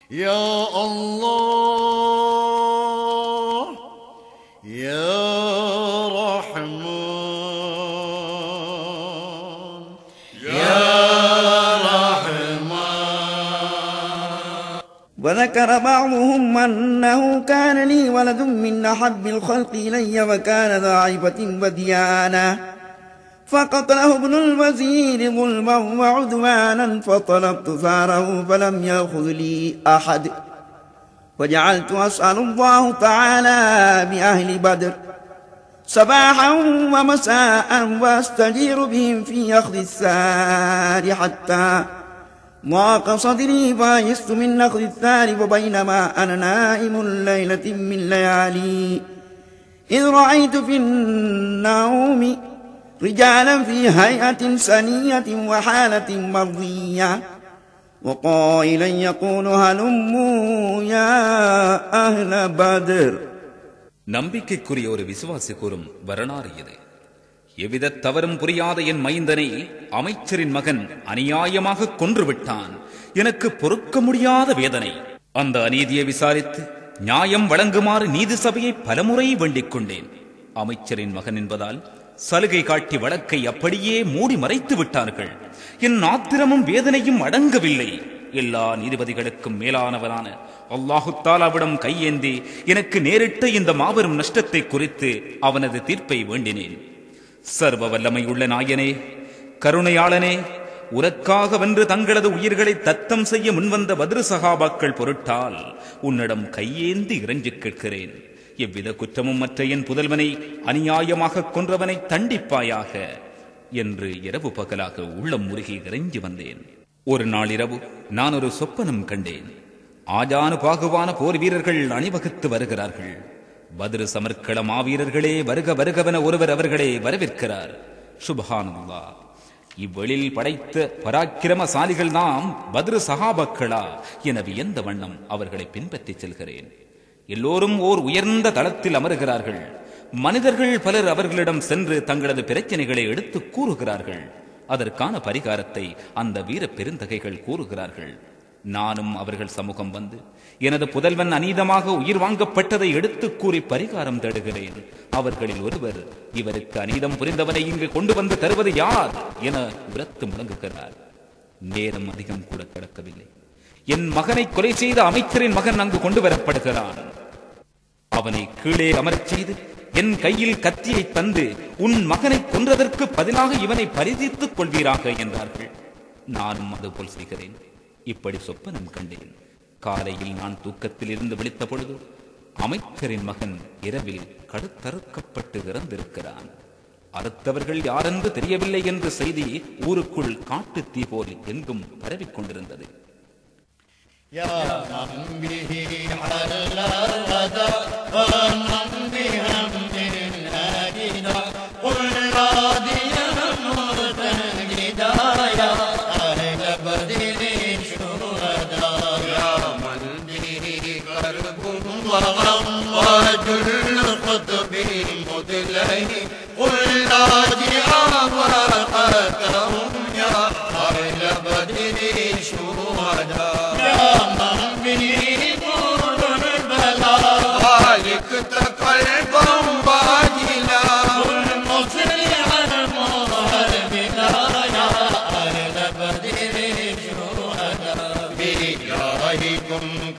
يا الله يا رحمن يا رحمن. وذكر بعضهم أنه كان لي ولد من أحب الخلق إلي وكان ذا عيبة وديانة فقتله ابن الوزير ظلما وعدوانا فطلبت ثاره فلم يأخذ لي أحد وجعلت أسأل الله تعالى بأهل بدر صباحا ومساء وأستجير بهم في أخذ الثار حتى ضاق صدري فايست من أخذ الثار وبينما أنا نائم ليلة من ليالي إذ رأيت في النوم رجالا في هيئة سنية وحالة مرضية وقائلا يقول هلموا يا أهل بدر. நம்பிக்கைக்குரிய ஒரு விசுவாசி கூறும் வரலாறு இது. எவ்வித தவறும் புரியாத என் மைந்தனை அமைச்சரின் மகன் அநியாயமாக கொன்றுவிட்டான். எனக்கு பொறுக்க முடியாத வேதனை. அந்த அநீதியை விசாரித்து நியாயம் வழங்குமாறு நீதி சபையை பலமுறை வேண்டிக் கொண்டேன். அமைச்சரின் மகன் என்பதால் சலுகை காட்டி வழக்கை அப்படியே மூடி மறைத்து விட்டார்கள். என் ஆத்திரமும் வேதனையும் அடங்கவில்லை. எல்லா நீதிபதிகளுக்கும் மேலானவனான அல்லாஹு தஆலாவிடம் கையேந்தி எனக்கு நேரிட்ட இந்த மாபெரும் நஷ்டத்தை குறித்து அவனது தீர்ப்பை வேண்டினேன். சர்வ வல்லமை உள்ள நாயனே, கருணையாளனே, உனக்காக வென்று தங்களது உயிர்களை தத்தம் செய்ய முன்வந்த பத்ரு சஹாபாக்கள் பொருட்டால் உன்னிடம் கையேந்தி இறைஞ்சு கேட்கிறேன். எவ்வித குற்றமும் மற்ற என் புதல்வனை அநியாயமாக கொன்றவனை தண்டிப்பாயாக என்று இரவு பகலாக உள்ளம் முருகி இறைஞ்சி வந்தேன். ஒரு நாள் இரவு நான் ஒரு சொப்பனம் கண்டேன். ஆஜானு பாகுவான போர் வீரர்கள் அணிவகுத்து வருகிறார்கள். பத்ரு சமர்க்கள மாவீரர்களே வருக வருகவென ஒருவர் அவர்களை வரவேற்கிறார். சுப்ஹானல்லாஹ், இவ்வெளில் படைத்த பராக்கிரமசாலிகள் நாம் பத்ரு சஹாபாக்களா என வியந்த வண்ணம் அவர்களை பின்பற்றி செல்கிறேன். எல்லோரும் ஓர் உயர்ந்த தளத்தில் அமருகிறார்கள். மனிதர்கள் பலர் அவர்களிடம் சென்று தங்களது பிரச்சனைகளை எடுத்து கூறுகிறார்கள். அதற்கான பரிகாரத்தை அந்த வீர பெருந்தகைகள் கூறுகிறார்கள். நானும் அவர்கள் சமூகம் வந்து எனது புதல்வன் அநீதமாக உயிர் வாங்கப்பட்டதை எடுத்து கூறி பரிகாரம் தேடுகிறேன். அவர்களில் ஒருவர், இவருக்கு அநீதம் புரிந்தவனை இங்கு கொண்டு வந்து தருவது யார் என உரத்து முழங்குகிறார். நேரம் அதிகம் கூட கிடக்கவில்லை. என் மகனை கொலை செய்த அமைச்சரின் மகன் அங்கு கொண்டு வரப்படுகிறான். அவனை கீழே அமரச் செய்து என் கையில் கத்தியை தந்து உன் மகனை கொன்றதற்கு பதிலாக இவனை பரிதித்துக் கொள்வீராக என்றார்கள். நானும் அதுபோல் செய்கிறேன். இப்படி சொப்பனம் கண்டேன். காலையில் நான் தூக்கத்தில் இருந்து விழித்த பொழுது அமைச்சரின் மகன் இரவில் கடுத்தறுக்கப்பட்டு இறந்திருக்கிறான். அறுத்தவர்கள் யாரென்று தெரியவில்லை என்ற செய்தி ஊருக்குள் காட்டு தீ போல் எங்கும் பரவிக் கொண்டிருந்தது. يا من به على الغدا ومن بهم الهدينا قل راضيا مرتجدا يا أهل بدر شهدا يا من به كرب وغم وجل قطب مدليه قل راضيا وقتهم يا أهل بدر شهدا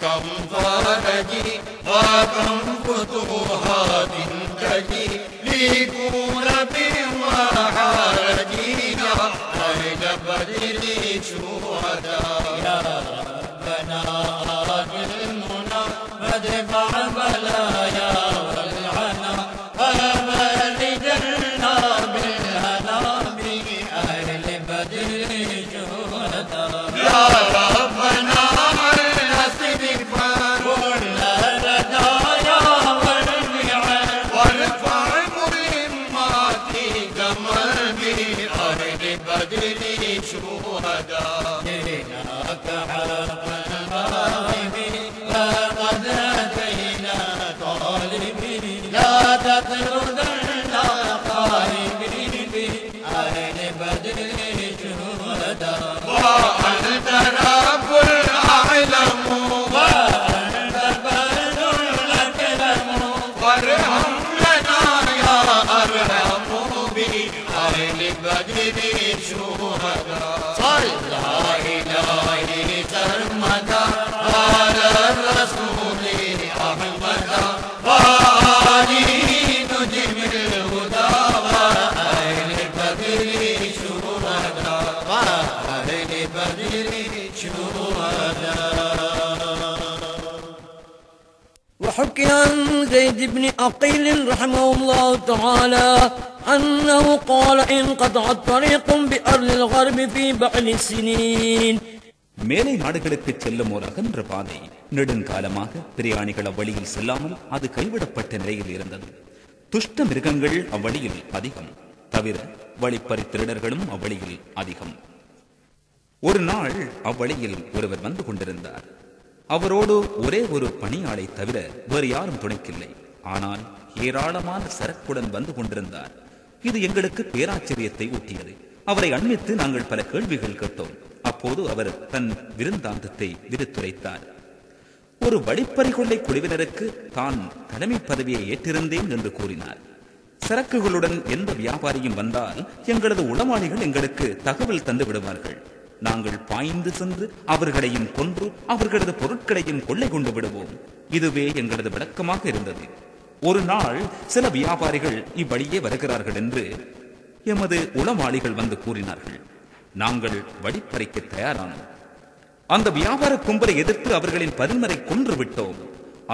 كم فرجي وكم فتوحات تجي ليكون بوحرجي يا أهل بدر شهداء يا ربنا بالمنى فادفع بلايا والعنا وبلغنا بالهنا بأهل بدر شهداء يا ربنا وأنت رب العالم حكي عن زيد بن عقيل رحمه الله تعالى أنه قال انقطعت طريق بأرض الغرب في بعض السنين. மேலை நாடுகளுக்கு செல்லும் ஒரு அகன்ற பாதை நெடுங்காலமாக பிரயாணிகள் அவ்வழியில் செல்லாமல் அது கைவிடப்பட்ட நிலையில் இருந்தது. துஷ்ட மிருகங்கள் அவ்வழியில் அதிகம், தவிர வழிப்பறி திருடர்களும் அவ்வழியில் அதிகம். ஒரு நாள் அவ்வழியில் ஒருவர் வந்து கொண்டிருந்தார். அவரோடு ஒரே ஒரு பணியாளை தவிர வேறு யாரும் துணைக்கில்லை. ஆனால் ஏராளமான சரக்குடன் வந்து கொண்டிருந்தார். இது எங்களுக்கு பேராச்சரியத்தை ஊட்டியது. அவரை அண்மித்து நாங்கள் பல கேள்விகள் கேட்டோம். அப்போது அவர் தன் விருந்தாந்தத்தை விரித்துரைத்தார். ஒரு வழிப்பறி கொள்ளை குழுவினருக்கு தான் தலைமை பதவியை ஏற்றிருந்தேன் என்று கூறினார். சரக்குகளுடன் எந்த வியாபாரியும் வந்தால் எங்களது உளவாளிகள் எங்களுக்கு தகவல் தந்து விடுவார்கள். நாங்கள் பாய்ந்து சென்று அவர்களையும் கொன்று அவர்களது பொருட்களையும் கொள்ளை கொண்டு விடுவோம். இதுவே எங்களது விளக்கமாக இருந்தது. ஒரு நாள் சில வியாபாரிகள் இவ்வழியே வருகிறார்கள் என்று எமது உளவாளிகள் வந்து கூறினார்கள். நாங்கள் வழிப்பறைக்கு தயாரானோம். அந்த வியாபார கும்பரை எதிர்த்து அவர்களின் பதின்மரை கொன்று விட்டோம்.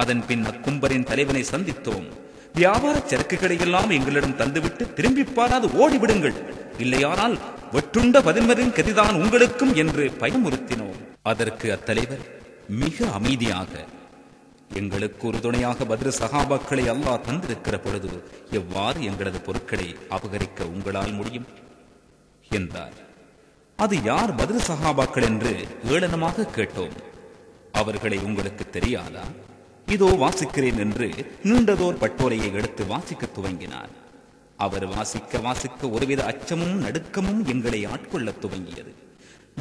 அதன் பின் அக்கும்பரின் தலைவனை சந்தித்தோம். வியாபார சரக்குகளை எல்லாம் எங்களிடம் தந்துவிட்டு திரும்பி பாராது ஓடிவிடுங்கள், இல்லையானால் வெட்டுண்ட பதின்மரின் கதிதான் உங்களுக்கும் என்று பயமுறுத்தினோம். அதற்கு அத்தலைவர் மிக அமைதியாக, எங்களுக்கு ஒரு துணையாக பத்ரு சஹாபாக்களை அல்லாஹ் தந்திருக்கிற பொழுது எவ்வாறு எங்களது பொருட்களை அபகரிக்க உங்களால் முடியும் என்றார். அது யார் பத்ரு சஹாபாக்கள் என்று ஏளனமாக கேட்டோம். அவர்களை உங்களுக்கு தெரியாதா? இதோ வாசிக்கிறேன் என்று நீண்டதோர் பட்டோலையை எடுத்து வாசிக்க துவங்கினார். அவர் வாசிக்க வாசிக்க ஒருவித அச்சமும் நடுக்கமும் எங்களை ஆட்கொள்ள துவங்கியது.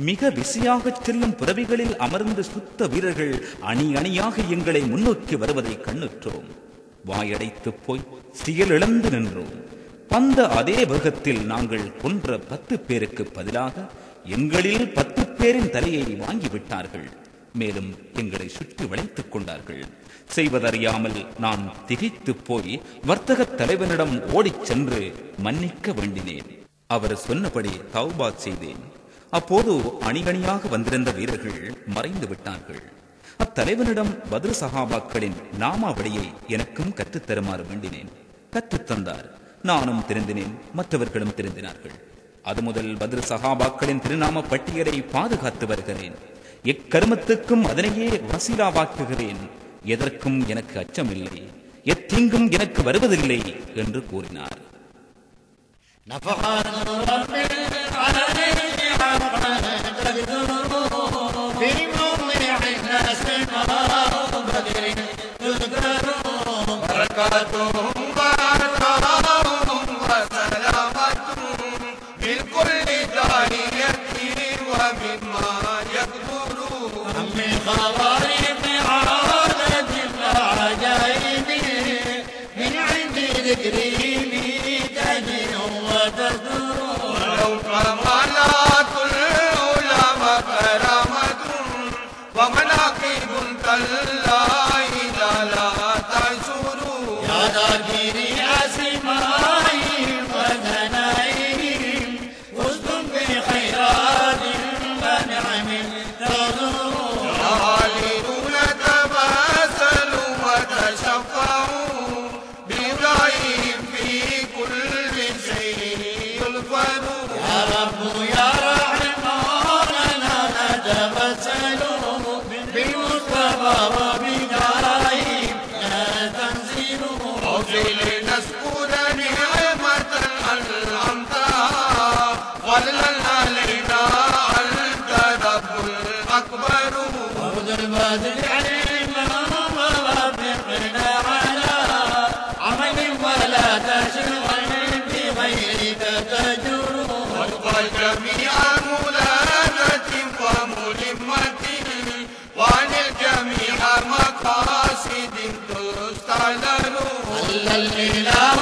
மிக பிஸியாக செல்லும் பிறவிகளில் அமர்ந்து சுத்த வீரர்கள் அணி அணியாக எங்களை முன்னோக்கி வருவதை கண்ணுற்றோம். வாயடைத்து போய் செயல் இழந்து நின்றோம். வந்த அதே வேகத்தில் நாங்கள் கொன்ற 10 பேருக்கு பதிலாக எங்களில் 10 பேரின் தலையை வாங்கிவிட்டார்கள். மேலும் எங்களை சுற்றி வளைத்துக் கொண்டார்கள். செய்வதறியாமல் நான் திகைத்து போய் வர்த்தக தலைவனிடம் ஓடிச் சென்று மன்னிக்க வேண்டினேன். அவர் சொன்னபடி தௌபா செய்தேன். அப்போது அணிகணியாக வந்திருந்த வீரர்கள் மறைந்து விட்டார்கள். அத்தலைவனிடம் பத்ரு சஹாபாக்களின் நாமாவளியை எனக்கும் கற்றுத்தருமாறு வேண்டினேன். கற்றுத்தந்தார். நானும் திருந்தினேன், மற்றவர்களும் திருந்தினார்கள். அது முதல் பத்ரு சஹாபாக்களின் திருநாம பட்டியலை பாதுகாத்து வருகிறேன். எக்கருமத்துக்கும் அதனையே வசீலாவாக்குகிறேன். எதற்கும் எனக்கு அச்சமில்லை, எத்தீங்கும் எனக்கு வருவதில்லை என்று கூறினார். الإله